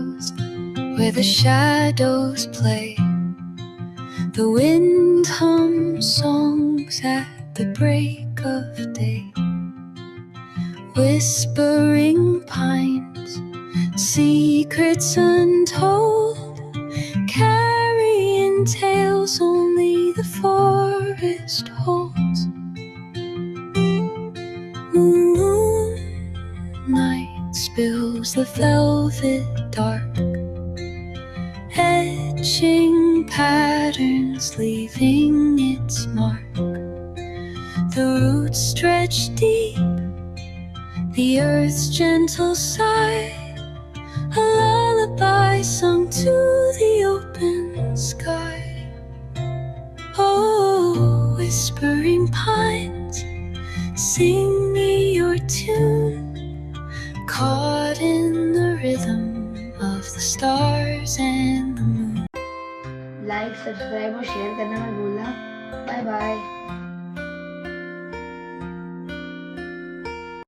meadows where the shadows play. The wind hums songs at the break of day. Whispering pines, secrets untold, carrying tales only the forest holds. Moonlight spills the velvet dark, etching patterns, leaving its mark. The roots stretch deep, the earth's gentle sigh, a lullaby sung to the open sky. Oh, whispering pines, sing me your tune, caught in the rhythm of the stars and the moon. Like, subscribe और share करना मत भूलना। Bye bye.